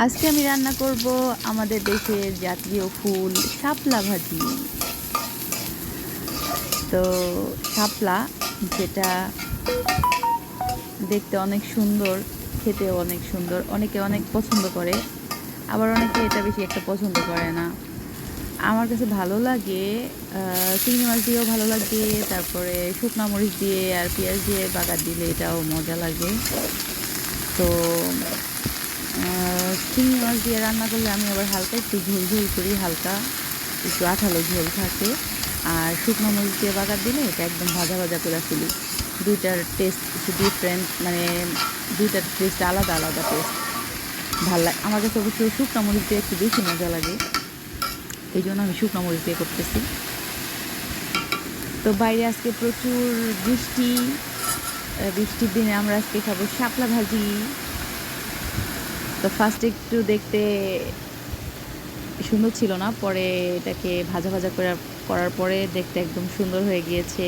আজকে আমি রান্না করব আমাদের দেশের জাতীয় ফুল শাপলা ভাজি। তো শাপলা, যেটা দেখতে অনেক সুন্দর, খেতেও অনেক সুন্দর, অনেকে অনেক পছন্দ করে, আবার অনেকে এটা বেশি একটা পছন্দ করে না। আমার কাছে ভালো লাগে, চিংড়ি মাছ দিয়েও ভালো লাগে, তারপরে শুকনো মরিচ দিয়ে আর পেঁয়াজ দিয়ে বাগার দিলে এটাও মজা লাগে। তো চিংড়ি মাছ দিয়ে রান্না করলে আমি আবার হালকা একটু ঝোল ঝোল করি, হালকা একটু আঠালো ঝোল থাকে। আর শুকনো মরিচ দিয়ে বাগার দিলে এটা একদম ভাজা ভাজা করে ফেলি। দুইটার টেস্ট একটু ডিফারেন্ট, মানে দুইটার টেস্ট আলাদা আলাদা টেস্ট। ভাল লাগে আমার কাছে, অবশ্য শুকনো মরিচ দিয়ে একটু বেশি মজা লাগে, এই জন্য আমি শুকনো মরিচ দিয়ে করতেছি। তো বাইরে আজকে প্রচুর বৃষ্টি, বৃষ্টির দিনে আমরা আজকে খাবো শাপলা ভাজি। তো ফার্স্টে একটু দেখতে সুন্দর ছিল না, পরে এটাকে ভাজা ভাজা করার পরে দেখতে একদম সুন্দর হয়ে গিয়েছে।